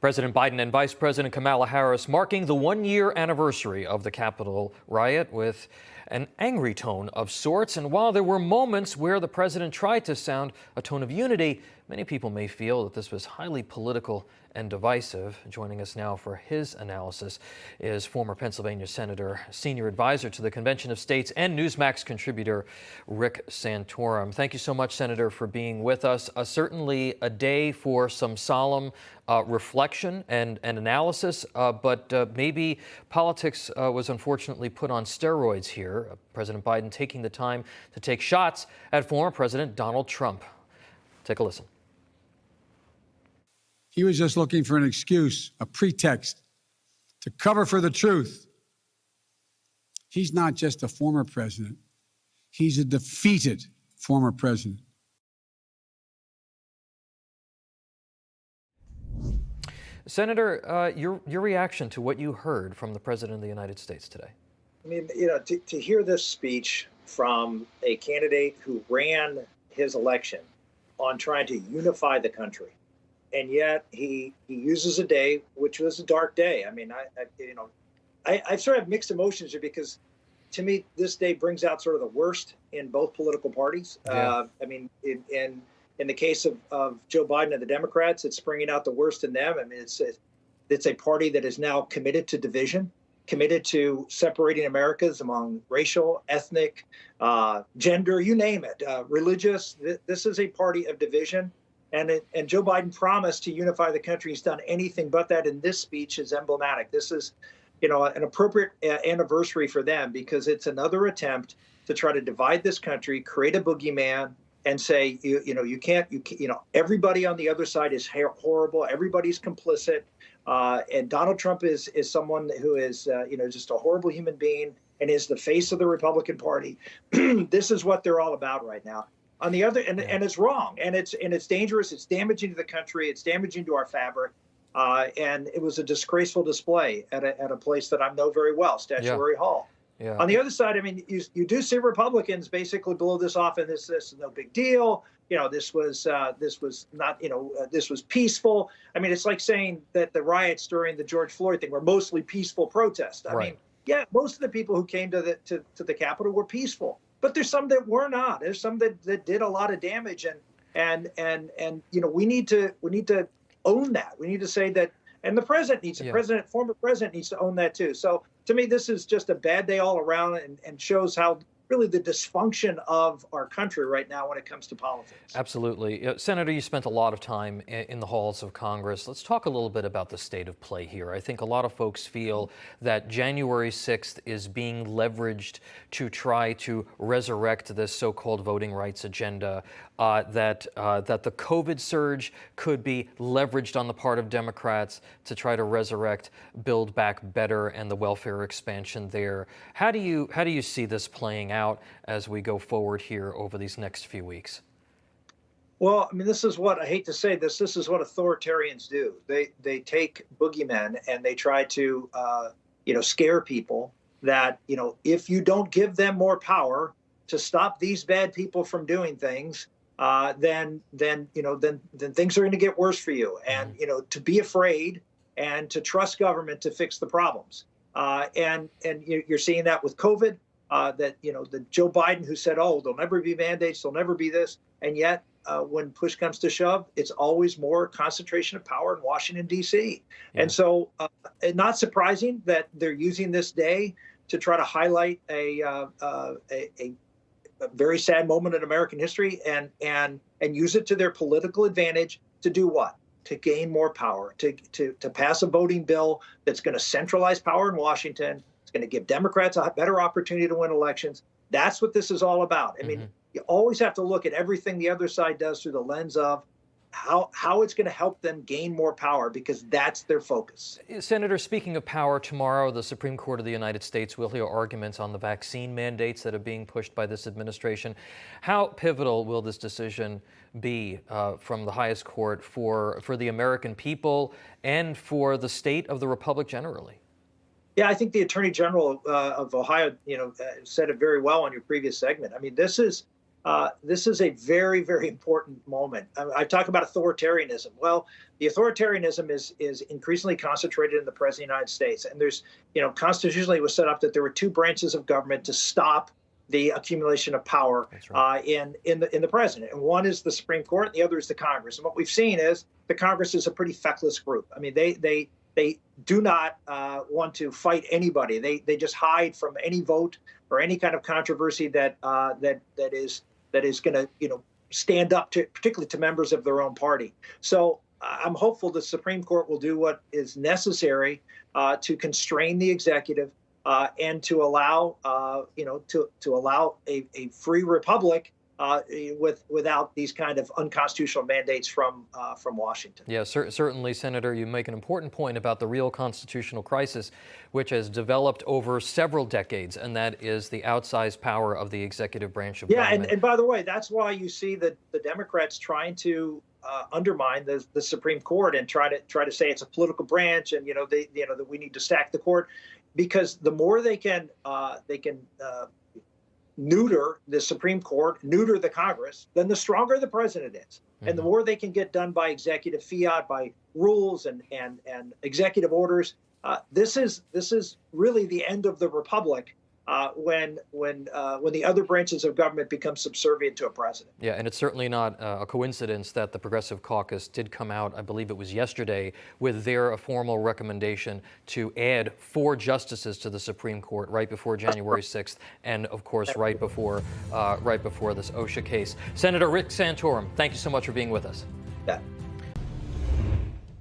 President Biden and Vice President Kamala Harris marking the one-year anniversary of the Capitol riot with an angry tone of sorts. And while there were moments where the president tried to sound a tone of unity, many people may feel that this was highly political and divisive. Joining us now for his analysis is former Pennsylvania Senator, senior advisor to the Convention of States, and Newsmax contributor Rick Santorum. Thank you so much, Senator, for being with us. Certainly a day for some solemn reflection and analysis, but maybe politics was unfortunately put on steroids here. President Biden taking the time to take shots at former President Donald Trump. Take a listen. He was just looking for an excuse, a pretext to cover for the truth. He's not just a former president. He's a defeated former president. Senator, your reaction to what you heard from the President of the United States today? I mean, to hear this speech from a candidate who ran his election on trying to unify the country, and yet he uses a day which was a dark day. I mean, I sort of have mixed emotions here because, to me, this day brings out sort of the worst in both political parties. Yeah. I mean, in the case of Joe Biden and the Democrats, it's bringing out the worst in them. I mean, it's a party that is now committed to division, committed to separating Americans among racial, ethnic, gender, you name it, religious. This is a party of division. And Joe Biden promised to unify the country. He's done anything but that, and this speech is emblematic. This is, an appropriate anniversary for them because it's another attempt to try to divide this country, create a boogeyman, and say, everybody on the other side is horrible. Everybody's complicit. And Donald Trump is someone who is, just a horrible human being and is the face of the Republican Party. This is what they're all about right now. On the other, and it's wrong, and it's dangerous. It's damaging to the country. It's damaging to our fabric. And it was a disgraceful display at a place that I know very well, Statuary Hall. Yeah. On the other side, I mean, you do see Republicans basically blow this off, and this is no big deal. This was not, this was peaceful. I mean, it's like saying that the riots during the George Floyd thing were mostly peaceful protests. I mean, yeah, most of the people who came to the Capitol were peaceful. But there's some that were not. There's some that did a lot of damage, and we need to own that. We need to say that, and the president needs former president needs to own that too. So to me, this is just a bad day all around, and shows how really the dysfunction of our country right now when it comes to politics. Absolutely. Senator, you spent a lot of time in the halls of Congress. Let's talk a little bit about the state of play here. I think a lot of folks feel that January 6th is being leveraged to try to resurrect this so-called voting rights agenda, that the COVID surge could be leveraged on the part of Democrats to try to resurrect Build Back Better and the welfare expansion there. How do you see this playing out as we go forward here over these next few weeks? Well, I mean, this is what I hate to say this. This is what authoritarians do. They take boogeymen and they try to, scare people that, if you don't give them more power to stop these bad people from doing things, then things are going to get worse for you. And, to be afraid and to trust government to fix the problems. And you're seeing that with COVID. The Joe Biden who said, oh, there'll never be mandates, there'll never be this. And yet, when push comes to shove, it's always more concentration of power in Washington, D.C. Yeah. And so not surprising that they're using this day to try to highlight a very sad moment in American history and use it to their political advantage to do what? To gain more power, to pass a voting bill that's going to centralize power in Washington. Going to give Democrats a better opportunity to win elections. That's what this is all about. I mean, you always have to look at everything the other side does through the lens of how it's going to help them gain more power, because that's their focus. Senator, speaking of power, tomorrow the Supreme Court of the United States will hear arguments on the vaccine mandates that are being pushed by this administration. How pivotal will this decision be from the highest court for the American people and for the state of the republic generally? Yeah, I think the Attorney General of Ohio, said it very well on your previous segment. I mean, this is this is a very, very important moment. I talk about authoritarianism. Well, the authoritarianism is increasingly concentrated in the President of the United States. And there's, constitutionally it was set up that there were two branches of government to stop the accumulation of power in the president. And one is the Supreme Court, and the other is the Congress. And what we've seen is the Congress is a pretty feckless group. I mean, they do not want to fight anybody. They just hide from any vote or any kind of controversy that is going to stand up to, particularly to members of their own party. So I'm hopeful the Supreme Court will do what is necessary to constrain the executive and to allow to allow a free republic without these kind of unconstitutional mandates from Washington. Yeah, certainly, Senator, you make an important point about the real constitutional crisis, which has developed over several decades, and that is the outsized power of the executive branch of government. And by the way, that's why you see the Democrats trying to undermine the Supreme Court and try to say it's a political branch, and that we need to stack the court, because the more they can neuter the Supreme Court, neuter the Congress, then the stronger the president is. Mm-hmm. And the more they can get done by executive fiat, by rules and executive orders. This is really the end of the republic when the other branches of government become subservient to a president. Yeah, and it's certainly not a coincidence that the Progressive Caucus did come out, I believe it was yesterday, with their formal recommendation to add 4 justices to the Supreme Court right before January 6th, and of course right before this OSHA case. Senator Rick Santorum, thank you so much for being with us. Yeah.